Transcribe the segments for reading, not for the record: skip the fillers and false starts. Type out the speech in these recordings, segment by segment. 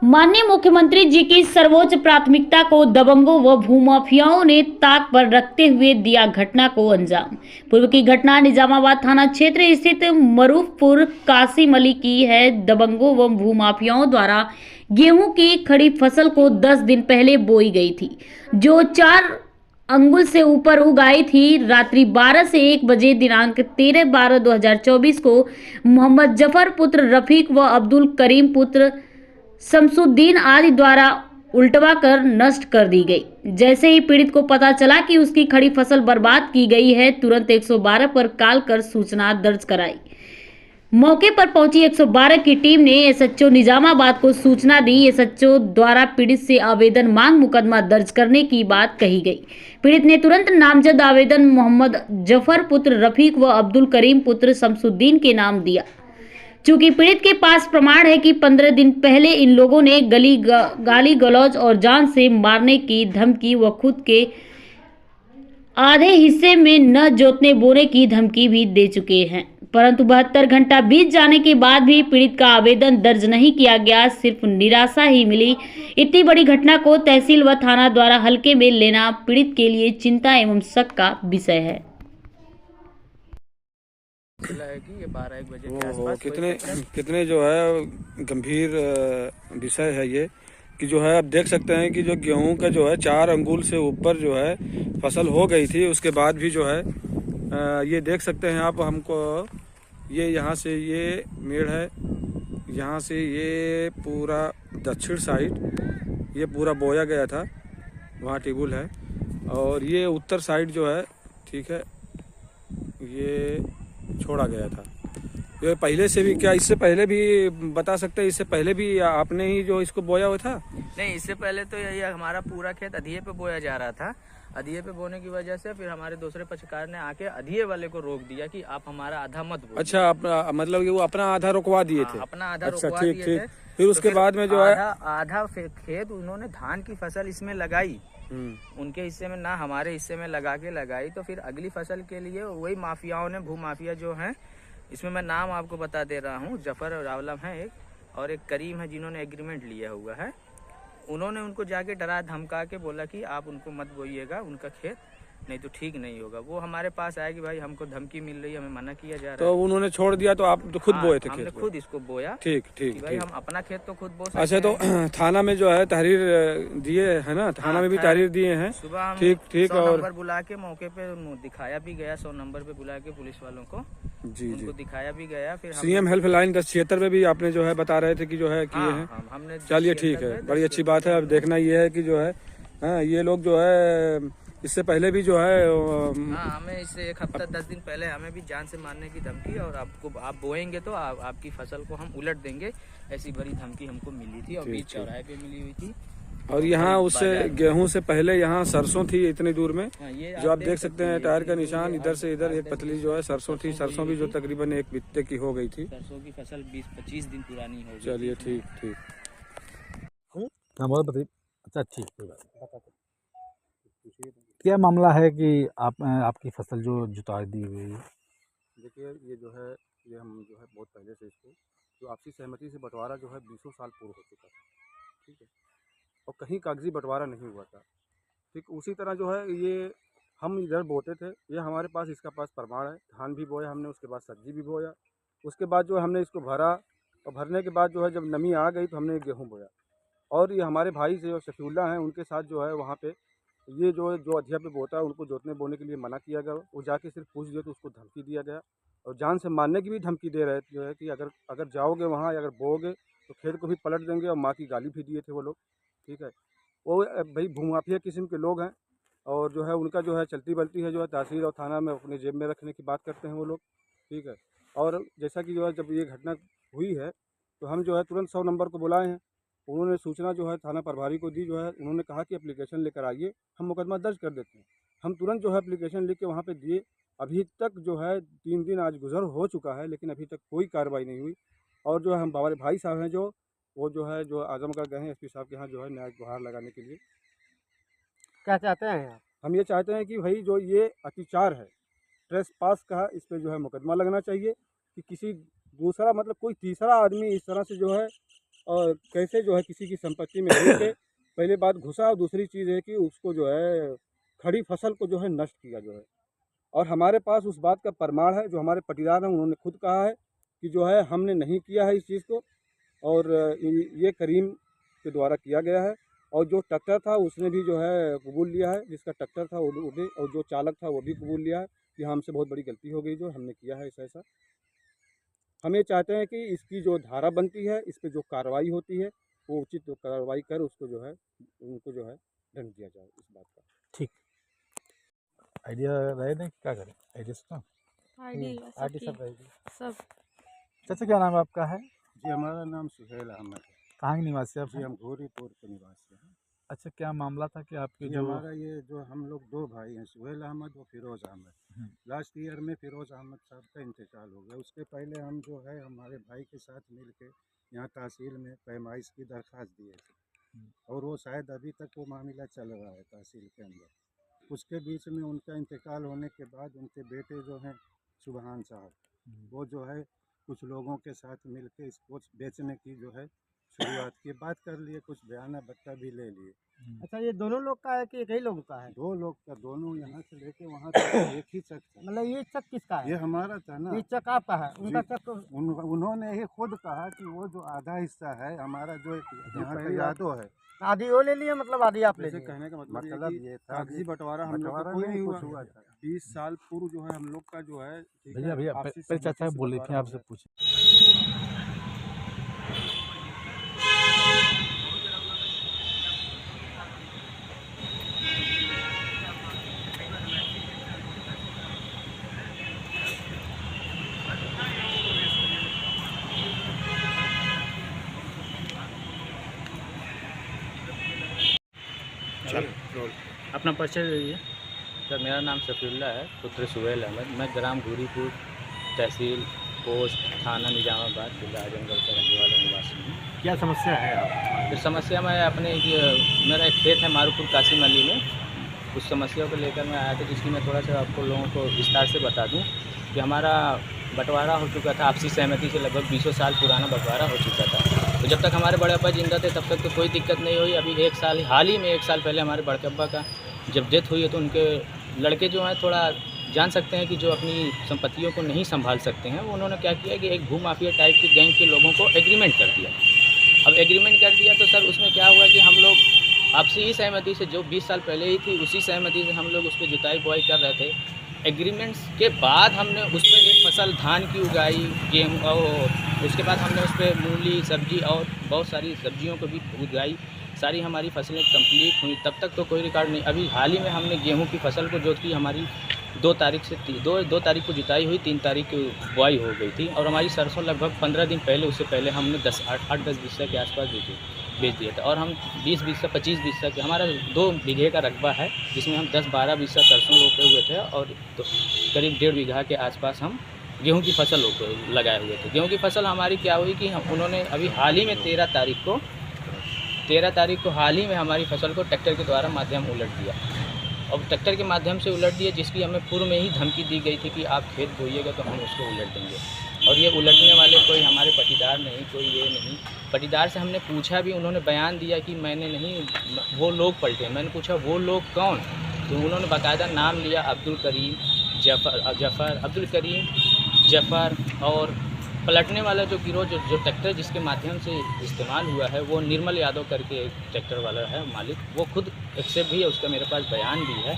माननीय मुख्यमंत्री जी की सर्वोच्च प्राथमिकता को दबंगों व भूमाफियाओं ने ताक पर रखते हुए दिया घटना को अंजाम। पूर्व की घटना निजामाबाद थाना क्षेत्र स्थित मरूफपुर कासिम अली की है। दबंगों व भूमाफियाओं द्वारा गेहूं की खड़ी फसल को 10 दिन पहले बोई गई थी, जो 4 अंगुल से ऊपर उगाई थी। रात्रि 12 से 1 बजे दिनांक 13/12/2024 को मोहम्मद जफर पुत्र रफीक व अब्दुल करीम पुत्र शमसुद्दीन आदि द्वारा उल्टवा कर नष्ट कर दी गई। जैसे ही पीड़ित को पता चला कि उसकी खड़ी फसल बर्बाद की गई है, तुरंत 112 पर कॉल कर सूचना दर्ज कराई। मौके पर पहुंची 112 की टीम ने एसएचओ निजामाबाद को सूचना दी। एसएचओ द्वारा पीड़ित से आवेदन मांग मुकदमा दर्ज करने की बात कही गई। पीड़ित ने तुरंत नामजद आवेदन मोहम्मद जफर पुत्र रफीक व अब्दुल करीम पुत्र शमसुद्दीन के नाम दिया। चूंकि पीड़ित के पास प्रमाण है कि 15 दिन पहले इन लोगों ने गाली गलौज और जान से मारने की धमकी व खुद के आधे हिस्से में न जोतने बोने की धमकी भी दे चुके हैं, परंतु 72 घंटा बीत जाने के बाद भी पीड़ित का आवेदन दर्ज नहीं किया गया। सिर्फ निराशा ही मिली। इतनी बड़ी घटना को तहसील व थाना द्वारा हल्के में लेना पीड़ित के लिए चिंता एवं शक का विषय है। है कि ये 12-1 बजे के आसपास कितने कितने जो है गंभीर विषय है ये कि जो है आप देख सकते हैं कि जो गेहूं का जो है 4 अंगुल से ऊपर जो है फसल हो गई थी, उसके बाद भी जो है ये देख सकते हैं आप हमको, ये यहाँ से ये मेड़ है, यहाँ से ये पूरा दक्षिण साइड ये पूरा बोया गया था, वहाँ टेबुल है, और ये उत्तर साइड जो है ठीक है ये छोड़ा गया था। ये पहले से भी क्या, इससे पहले भी बता सकते हैं, इससे पहले भी आपने ही जो इसको बोया हुआ था? नहीं, इससे पहले तो यही हमारा पूरा खेत अधिये पे बोया जा रहा था। अधिये पे बोने की वजह से फिर हमारे दूसरे पक्षकार ने आके अधिये वाले को रोक दिया कि आप हमारा आधा मत बोलो। अच्छा, मतलब ये वो अपना आधा रुकवा दिए थे? अपना आधा अच्छा, रुकवा ठीक दिए ठीक। थे। फिर उसके बाद में जो है आधा खेत उन्होंने धान की फसल इसमें लगाई, उनके हिस्से में ना हमारे हिस्से में लगाई, तो फिर अगली फसल के लिए वही माफियाओं ने, भूमाफिया जो हैं, इसमें मैं नाम आपको बता दे रहा हूँ, जफर और आवलम है एक, और एक करीम है, जिन्होंने एग्रीमेंट लिया हुआ है। उन्होंने उनको जाके डरा धमका के बोला कि आप उनको मत बोइएगा उनका खेत, नहीं तो ठीक नहीं होगा। वो हमारे पास आया कि भाई हमको धमकी मिल रही है, हमें मना किया जा रहा है। तो उन्होंने छोड़ दिया, तो आप तो खुद बोए थे? हमने खुद इसको बोया। ठीक ठीक भाई हम अपना खेत तो खुद बो सकते अच्छा, तो थाना में जो है तहरीर दिए है ना? थाना में भी तहरीर दिए हैं? सुबह हम ठीक ठीक। 100 और नंबर बुला के मौके पे दिखाया भी गया, 100 नंबर पे बुला के पुलिस वालों को जी उनको दिखाया भी गया। फिर सीएम हेल्पलाइन 1076 में भी आपने जो है बता रहे थे कि जो है किए हैं? हमने। चलिए ठीक है, बड़ी अच्छी बात है। अब देखना ये है कि जो है ये लोग जो है इससे पहले भी जो है हमें इससे 1 हफ्ता 10 दिन पहले हमें भी जान से मारने की धमकी, और आप बोएंगे तो आपकी फसल को हम उलट देंगे, ऐसी बड़ी धमकी हमको मिली थी, और बीच चौराहे पे मिली हुई थी। और यहाँ उससे गेहूं से पहले यहाँ सरसों थी इतनी दूर में, ये जो आप देख सकते हैं टायर का निशान, इधर से इधर एक पतली जो है सरसों थी। सरसों भी जो तकरीबन 1 बित्ते की हो गई थी। सरसों की फसल 20-25 दिन पुरानी हो गई। चलिए ठीक ठीक। अच्छा ठीक है। क्या मामला है कि आपकी फसल जो जुता दी गई है? देखिए, ये जो है ये हम जो है बहुत पहले से इसको जो आपसी सहमति से बंटवारा जो है 20 साल पूर्व हो चुका था, ठीक है, और कहीं कागजी बंटवारा नहीं हुआ था। ठीक उसी तरह जो है ये हम इधर बोते थे, ये हमारे पास इसका पास प्रमाण है। धान भी बोया हमने, उसके बाद सब्जी भी बोया, उसके बाद जो हमने इसको भरा, और भरने के बाद जो है जब नमी आ गई तो हमने गेहूँ बोया। और ये हमारे भाई से जो शफीउल्लाह हैं, उनके साथ जो है वहाँ पे ये जो अधिया पे बोता है, उनको जोतने बोने के लिए मना किया गया। वो जाके सिर्फ पूछ दिए तो उसको धमकी दिया गया, और जान से मारने की भी धमकी दे रहे थे, जो है कि अगर जाओगे वहाँ या अगर बोओगे तो खेत को भी पलट देंगे, और माँ की गाली भी दिए थे वो लोग। ठीक है, वो भाई भूमाफिया किस्म के लोग हैं, और जो है उनका जो है चलती बलती है, जो है तहसील और थाना में अपने जेब में रखने की बात करते हैं वो लोग। ठीक है, और जैसा कि जो है जब ये घटना हुई है तो हम जो है तुरंत 100 नंबर को बुलाए हैं। उन्होंने सूचना जो है थाना प्रभारी को दी, जो है उन्होंने कहा कि एप्लीकेशन लेकर आइए, हम मुकदमा दर्ज कर देते हैं। हम तुरंत जो है एप्लीकेशन लिख के वहाँ पे दिए। अभी तक जो है 3 दिन आज गुजर हो चुका है, लेकिन अभी तक कोई कार्रवाई नहीं हुई। और जो है हम हमारे भाई साहब हैं जो आजमगढ़ गए हैं एसपी साहब के यहाँ जो है न्याय गुहार लगाने के लिए। क्या चाहते हैं आप? हम ये चाहते हैं कि भाई जो ये अत्याचार है, ट्रेस पास का, इस पर जो है मुकदमा लगना चाहिए कि किसी दूसरा मतलब कोई तीसरा आदमी इस तरह से जो है और कैसे जो है किसी की संपत्ति में घुस के पहले बात घुसा, और दूसरी चीज़ है कि उसको जो है खड़ी फसल को जो है नष्ट किया जो है। और हमारे पास उस बात का प्रमाण है, जो हमारे पटीदार हैं उन्होंने खुद कहा है कि जो है हमने नहीं किया है इस चीज़ को, और ये करीम के द्वारा किया गया है। और जो ट्रैक्टर था उसने भी जो है कबूल लिया है, जिसका ट्रैक्टर था वो भी, और जो चालक था वो भी कबूल लिया है कि हमसे बहुत बड़ी गलती हो गई, जो हमने किया है ऐसा। हम ये चाहते हैं कि इसकी जो धारा बनती है, इस पर जो कार्रवाई होती है वो उचित कार्रवाई कर उसको जो है उनको जो है दंड दिया जाए इस बात का। ठीक आइडिया रहे ना क्या करें आइडिया सुना आईडी सब रहेगी सब। चाचा क्या नाम है आपका है? जी हमारा नाम सुहेल अहमद है। कहाँ के निवासी आप जी हम घोरीपुर के निवासी हैं। अच्छा क्या मामला था कि आपके जी जो हमारा ये जो हम लोग दो भाई हैं, सुहेल अहमद और फिरोज़ अहमद। लास्ट ईयर में फिरोज़ अहमद साहब का इंतकाल हो गया। उसके पहले हम जो है हमारे भाई के साथ मिल के यहाँ तहसील में पैमाइश की दरख्वास्त दिए थे, और वो शायद अभी तक वो मामला चल रहा है तहसील के अंदर। उसके बीच में उनका इंतकाल होने के बाद उनके बेटे जो हैं सुबहान साहब, वो जो है कुछ लोगों के साथ मिल के इसको बेचने की जो है शुरुआत की, बात कर लिए, कुछ बयाना बत्ता भी ले लिए। अच्छा ये दोनों लोग का है कि कई लोगों का है? दो लोग का, दोनों यहाँ से लेके वहाँ तक एक ही चक था। मतलब ये चक किसका है? ये हमारा था ना। ये चक आपका है? उनका जी। चक उन्होंने ही खुद कहा कि वो जो आधा हिस्सा है हमारा, जो यहाँ का यादव है, आधी वो ले लिए, मतलब आधी आप ले लिए? कहने का मतलब ये था कागजी बंटवारा हम लोग का कोई नहीं हुआ था। 20 साल पूर्व जो है हम लोग का जो है भैया पहले चाचा बोले थे आपसे पूछे। अपना परिचय दीजिए। सर मेरा नाम सफीउल्लाह है, पुत्र सुहेल अहमद। मैं ग्राम घूरीपुर, तहसील, पोस्ट, थाना निजामाबाद, जिला आजमगढ़ का रहने वाला निवासी हूँ। क्या समस्या है आप? तो समस्या मैं अपने मेरा एक खेत है मारूपुर कासिम अली में, उस समस्या को लेकर मैं आया था, जिसकी मैं थोड़ा सा आपको लोगों को विस्तार से बता दूं कि हमारा बंटवारा हो चुका था आपसी सहमति से। लगभग 20 साल पुराना बंटवारा हो चुका था। तो जब तक हमारे बड़े अब्बा जिंदा थे तब तक तो कोई दिक्कत नहीं हुई। अभी हाल ही में 1 साल पहले हमारे बड़े अब्बा का जब डेथ हुई है, तो उनके लड़के जो हैं थोड़ा जान सकते हैं कि जो अपनी संपत्तियों को नहीं संभाल सकते हैं, वो उन्होंने क्या किया कि एक भूमाफिया टाइप के गैंग के लोगों को एग्रीमेंट कर दिया। अब एग्रीमेंट कर दिया तो सर उसमें क्या हुआ कि हम लोग आपसी ही सहमति से, जो 20 साल पहले ही थी उसी सहमति से हम लोग उस पर जुताई बुआई कर रहे थे। एग्रीमेंट्स के बाद हमने उस पर एक फसल धान की उगाई, गेहूँ, और उसके बाद हमने उस पर मूली, सब्जी और बहुत सारी सब्जियों को भी उगाई। सारी हमारी फसलें कंप्लीट हुई, तब तक तो कोई रिकॉर्ड नहीं। अभी हाल ही में हमने गेहूं की फसल को जोत की, हमारी 2 तारीख को जुताई हुई, 3 तारीख की बुआई हो गई थी। और हमारी सरसों लगभग 15 दिन पहले, उससे पहले हमने 8-10 बिस्सा के आसपास बेच दिया था। और हम 20 बिस्सा 25 बिस्सा के, हमारा 2 बीघे का रकबा है, जिसमें हम 10-12 बिस्सा सरसों रोपे हुए थे, और तो करीब 1.5 बीघा के आसपास हम गेहूं की फसल लगाए हुए थे। गेहूं की फसल हमारी क्या हुई कि उन्होंने अभी हाल ही में 13 तारीख को हाल ही में हमारी फसल को ट्रैक्टर के द्वारा माध्यम उलट दिया। और ट्रैक्टर के माध्यम से उलट दिया, जिसकी हमें पूर्व में ही धमकी दी गई थी कि आप खेत बोइएगा तो हम उसको उलट देंगे। और ये उलटने वाले कोई हमारे पटीदार नहीं, कोई ये नहीं। पटीदार से हमने पूछा भी, उन्होंने बयान दिया कि मैंने नहीं, वो लोग पलटे। मैंने पूछा वो लोग कौन, तो उन्होंने बाकायदा नाम लिया, अब्दुल करीम, जफ़र। और पलटने वाला जो गिरोह, जो ट्रैक्टर जिसके माध्यम से इस्तेमाल हुआ है, वो निर्मल यादव करके एक ट्रैक्टर वाला है मालिक। वो खुद एक्सेप्ट भी है, उसका मेरे पास बयान भी है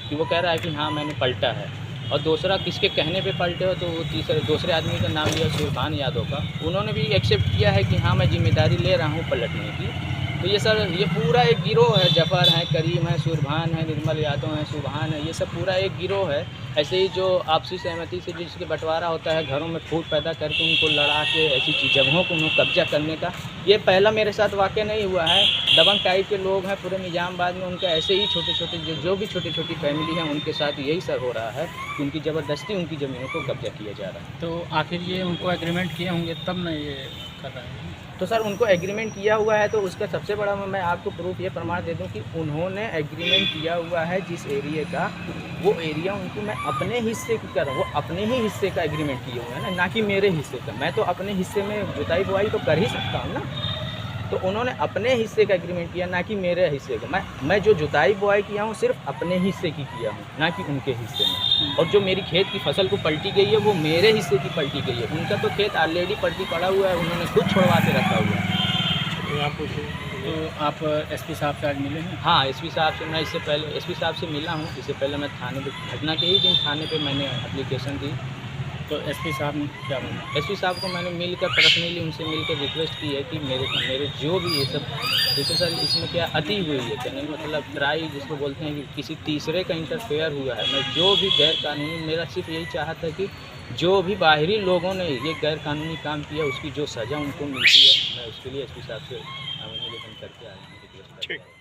कि वो कह रहा है कि हाँ मैंने पलटा है। और दूसरा किसके कहने पे पलटे हो, तो वो दूसरे आदमी का नाम लिया सुरभान यादव का, उन्होंने भी एक्सेप्ट किया है कि हाँ मैं जिम्मेदारी ले रहा हूँ पलटने की। तो ये सर ये पूरा एक गिरोह है, जफ़र है, करीम है, सुरभान है, निर्मल यादव है, सुबहान है, ये सब पूरा एक गिरोह है। ऐसे ही जो आपसी सहमति से जिसके बंटवारा होता है, घरों में फूट पैदा करके उनको लड़ा के ऐसी जगहों को उन्हें कब्जा करने का, ये पहला मेरे साथ वाक़या नहीं हुआ है। दबंग टाइप के लोग हैं पूरे निजामाबाद में, उनका ऐसे ही छोटे छोटे जो भी छोटी छोटी फैमिली हैं, उनके साथ यही सर हो रहा है कि उनकी ज़बरदस्ती उनकी ज़मीनों को कब्जा किया जा रहा है। तो आखिर ये उनको एग्रीमेंट किए होंगे तब ना ये कर रहे हैं? तो सर उनको एग्रीमेंट किया हुआ है, तो उसका सबसे बड़ा मैं आपको प्रूफ ये प्रमाण दे दूं कि उन्होंने एग्रीमेंट किया हुआ है जिस एरिया का, वो एरिया उनको मैं अपने हिस्से की कर रहा हूँ, वो अपने ही हिस्से का एग्रीमेंट किए हुए हैं ना कि मेरे हिस्से का। मैं तो अपने हिस्से में जुताई बुआई तो कर ही सकता हूँ ना। तो उन्होंने अपने हिस्से का एग्रीमेंट किया, ना कि मेरे हिस्से का। मैं जो जुताई बुआई किया हूँ सिर्फ अपने हिस्से की किया हूँ, ना कि उनके हिस्से में। और जो मेरी खेत की फसल को पलटी गई है वो मेरे हिस्से की पलटी गई है। उनका तो खेत ऑलरेडी पलटी पड़ा हुआ है, उन्होंने खुद छोड़वा के रखा हुआ है। तो आप एसपी साहब से आज मिले हैं? हाँ, एसपी साहब से मैं इससे पहले एसपी साहब से मिला हूँ। इससे पहले मैं थाने पे, घटना के ही दिन थाने पे मैंने एप्लीकेशन दी। तो एसपी साहब ने क्या बोला? एसपी साहब को मैंने मिलकर पर्सनली उनसे मिलकर रिक्वेस्ट की है कि मेरे जो भी ये सब, जैसे सर इसमें क्या अति हुई है, कहने का मतलब ट्राई जिसको बोलते हैं कि किसी तीसरे का इंटरफेयर हुआ है। मैं जो भी गैर कानूनी, मेरा सिर्फ यही चाहता है कि जो भी बाहरी लोगों ने ये गैर कानूनी काम किया उसकी जो सज़ा उनको मिलती है, मैं उसके लिए एसपी साहब से आवेदन करके आया हूँ, रिक्वेस्ट करके आया हूँ।